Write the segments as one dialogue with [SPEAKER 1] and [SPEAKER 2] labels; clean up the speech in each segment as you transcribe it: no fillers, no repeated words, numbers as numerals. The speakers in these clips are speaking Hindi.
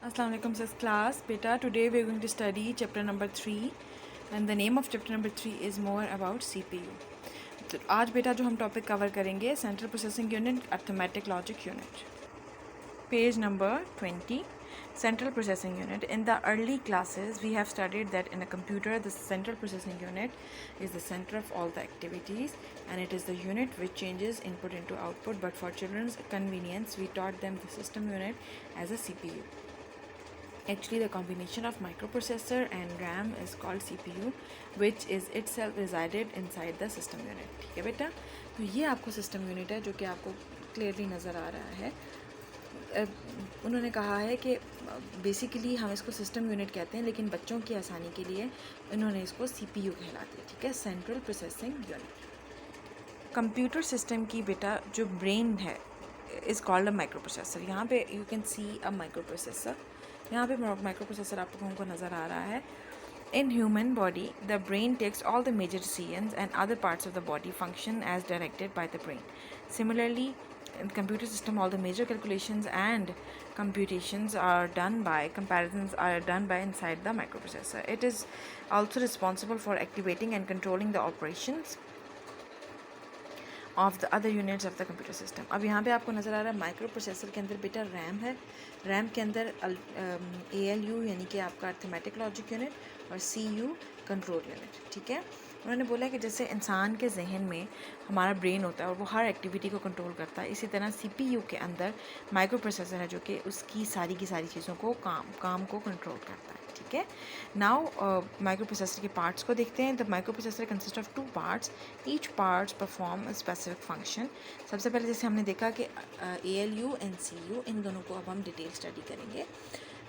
[SPEAKER 1] Assalamu alaikum sis class. Beta, today we are going to study chapter number 3 and the name of chapter number 3 is more about CPU. तो आज बेटा जो हम टॉपिक कवर करेंगे central processing unit arithmetic logic unit. Page number 20, Central Processing Unit. In the early classes, we have studied that in a computer, the Central Processing Unit is the center of all the activities and it is the unit which changes input into output. But for children's convenience, we taught them the system unit as a CPU. Actually, the combination of microprocessor and RAM is called CPU, which is itself resided inside the system unit. ठीक है बेटा, तो ये आपको system unit है जो कि आपको clearly नज़र आ रहा है. उन्होंने कहा है कि बेसिकली हम इसको सिस्टम यूनिट कहते हैं, लेकिन बच्चों की आसानी के लिए इन्होंने इसको CPU कहलाते हैं. ठीक है, central processing unit. Computer system की बेटा जो ब्रेन है इज़ कॉल्ड अ माइक्रोप्रोसेसर. यहाँ पे you can see a microprocessor. यहाँ पे माइक्रोप्रोसेसर आप लोगों को नज़र आ रहा है. In human body, the brain takes all the major decisions and other parts of the body function as directed by the brain. Similarly, in the computer system, all the major calculations and computations are done by comparisons are done by inside the microprocessor. It is also responsible for activating and controlling the operations of the other units of the computer system. अब यहाँ पे आपको नज़र आ रहा है माइक्रो प्रोसेसर के अंदर बेटा रैम है. रैम के अंदर ALU यानी कि आपका अर्थमेटिक लॉजिक यूनिट और CU कंट्रोल यूनिट. ठीक है, उन्होंने बोला कि जैसे इंसान के जहन में हमारा ब्रेन होता है और वो हर एक्टिविटी को कंट्रोल करता है, इसी तरह CPU के अंदर माइक्रो प्रोसेसर है जो कि उसकी सारी की सारी चीज़ों को काम को कंट्रोल करता है. ठीक है, नाउ माइक्रो प्रोसेसर के पार्ट्स को देखते हैं. The micro processor consist of 2 parts. Each parts perform a specific function. सबसे पहले जैसे हमने देखा कि ALU एंड CU, इन दोनों को अब हम डिटेल स्टडी करेंगे.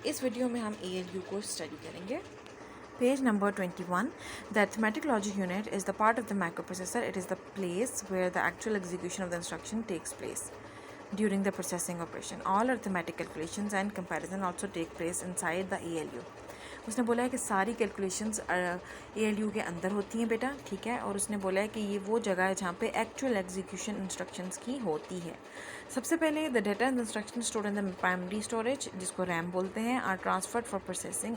[SPEAKER 1] इस वीडियो में हम ALU को स्टडी करेंगे. Page number 21. The arithmetic logic unit is the part of the microprocessor. It is the place where the actual execution of the instruction takes place during the processing operation. All arithmetic calculations and comparison also take place inside the ALU. उसने बोला है कि सारी कैलकुलेशंस ALU के अंदर होती हैं बेटा. ठीक है, और उसने बोला है कि ये वो जगह है जहाँ पे एक्चुअल एग्जीक्यूशन इंस्ट्रक्शंस की होती है. सबसे पहले the data and instruction stored in the primary storage, जिसको रैम बोलते हैं, are transferred for processing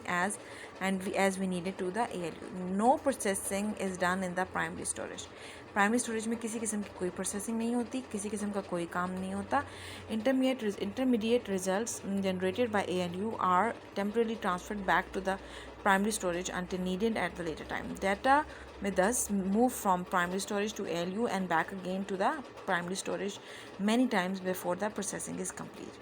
[SPEAKER 1] as we needed to the ALU. No processing is done in the primary storage. Primary storage में किसी किस्म की कोई प्रोसेसिंग नहीं होती, किसी किस्म का कोई काम नहीं होता. Intermediate results generated by ALU are temporary transferred back to the primary storage until needed at the later time. Data may thus move from primary storage to ALU and back again to the primary storage many times before the processing is complete.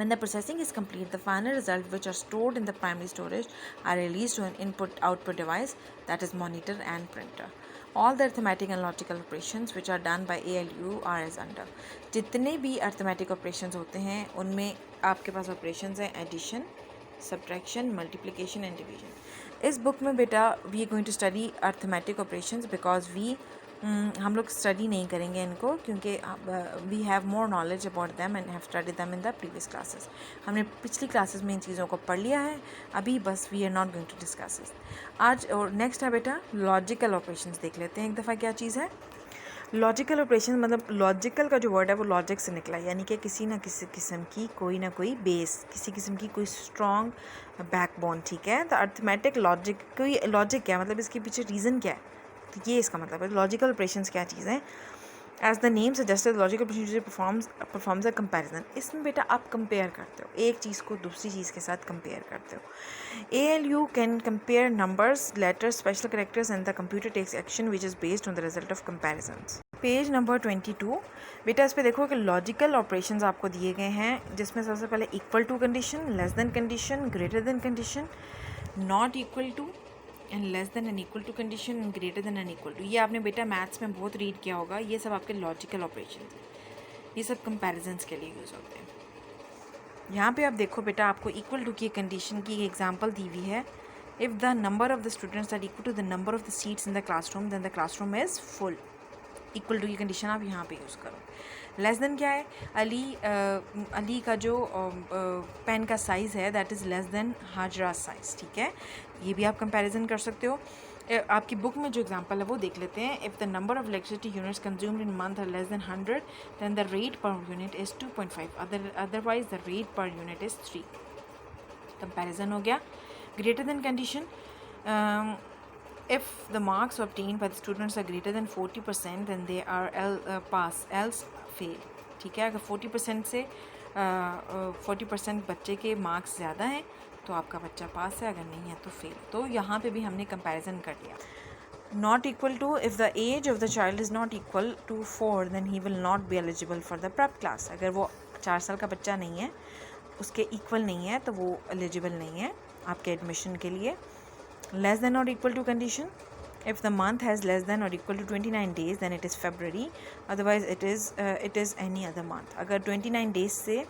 [SPEAKER 1] When the processing is complete, the final results which are stored in the primary storage are released to an input-output device, that is monitor and printer. All the arithmetic and logical operations which are done by ALU are as under. जितने भी arithmetic operations होते हैं उनमें आपके पास operations हैं addition, subtraction, multiplication and division. इस बुक में बेटा we are going to study arithmetic operations because हम लोग स्टडी नहीं करेंगे इनको क्योंकि we have more knowledge about them and have study them in the previous classes. हमने पिछली क्लासेस में इन चीज़ों को पढ़ लिया है, अभी बस we are not going to discuss it आज. और नेक्स्ट है बेटा लॉजिकल ऑपरेशंस. देख लेते हैं एक दफ़ा क्या चीज़ है लॉजिकल ऑपरेशन. मतलब लॉजिकल का जो वर्ड है वो लॉजिक से निकला है, यानी कि किसी न किसी किस्म की कोई ना कोई बेस, किसी किस्म की कोई स्ट्रॉन्ग बैकबोन. ठीक है, तो अर्थमेटिक लॉजिक कोई लॉजिक क्या मतलब इसके पीछे रीज़न क्या है, तो ये इसका मतलब है. लॉजिकल ऑपरेशंस क्या चीज़ है? As the name suggested logical operation performs a comparison. इसमें बेटा आप कंपेयर करते हो, एक चीज़ को दूसरी चीज़ के साथ कंपेयर करते हो. ALU can compare numbers, letters, special characters and the computer takes action which is based on the result of comparisons. Page number 22. बेटा इस पे देखो कि लॉजिकल ऑपरेशंस आपको दिए गए हैं, जिसमें सबसे पहले equal to condition, less than condition, greater than condition, not equal to and less than and equal to condition and greater than and equal to. ये आपने बेटा मैथ्स में बहुत रीड किया होगा. ये सब आपके लॉजिकल ऑपरेशन हैं, ये सब कंपैरिजन्स के लिए यूज़ होते हैं. यहाँ पे आप देखो बेटा आपको इक्वल टू की कंडीशन की एग्जांपल दी हुई है. If the number of the students are equal to the number of the seats in the classroom then the classroom is full. Equal to की कंडीशन आप यहाँ पे यूज़ करो. लेस देन क्या है? अली का जो पेन का साइज़ है that is less than Hajra size. ठीक है, ये भी आप कंपैरिजन कर सकते हो. आपकी बुक में जो एग्जांपल है वो देख लेते हैं. If the number of electricity units consumed in month are less than 100 then the rate per unit is 2.5. Otherwise the rate per unit is 3. Comparison हो गया. Greater than condition, if the marks obtained by the students are greater than 40% then they are pass, else fail. ठीक है, अगर 40% से 40% बच्चे के मार्क्स ज़्यादा हैं तो आपका बच्चा पास है, अगर नहीं है तो फेल. तो यहाँ पे भी हमने कंपैरिजन कर लिया. Not equal to, if the age of the child is not equal to 4 then he will not be eligible for the prep class. अगर वो 4 साल का बच्चा नहीं है, उसके इक्वल नहीं है, तो वो एलिजिबल नहीं है आपके एडमिशन के लिए. Less than or equal to condition, if the month has less than or equal to 29 days then it is February, otherwise it is any other month. अगर 29 days से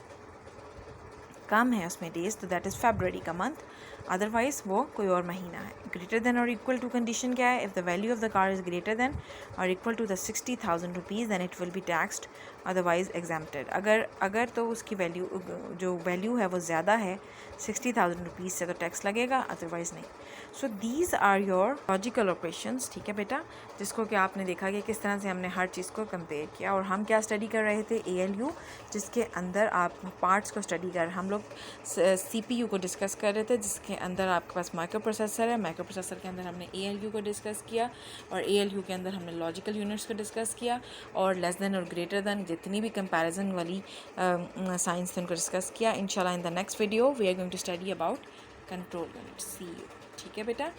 [SPEAKER 1] कम है उसमें डेज तो दैट इज़ February का मंथ, अदरवाइज़ वो कोई और महीना है. ग्रेटर देन और इक्वल टू कंडीशन क्या है? If the value of the car is greater than और equal to the 60,000 rupees then it will be taxed, otherwise exempted. अगर तो उसकी वैल्यू, जो वैल्यू है वो ज़्यादा है 60,000 रुपीज़ से, तो टैक्स लगेगा, अदरवाइज़ नहीं. So these are your logical operations. ठीक है बेटा, जिसको कि आपने देखा कि किस तरह से हमने हर चीज़ को कंपेयर किया. और हम क्या स्टडी कर रहे थे? ALU, जिसके अंदर आप पार्ट्स को स्टडी कर, हम लोग CPU को डिस्कस कर रहे थे, जिसके अंदर आपके पास माइक्रो प्रोसेसर है. माइक्रो प्रोसेसर के अंदर हमने ALU को डिस्कस किया और ALU के अंदर हमने लॉजिकल यूनिट्स को डिस्कस किया और लेस देन और ग्रेटर देन जितनी भी कंपैरिजन वाली साइंस थे उनको डिस्कस किया. इंशाल्लाह in the next video we are going to study about control units, CU. ठीक है बेटा.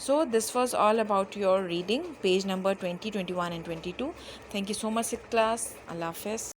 [SPEAKER 1] So this was all about your reading, page number 20, 21 and 22. Thank you so much class. अल्लाह हाफिज़.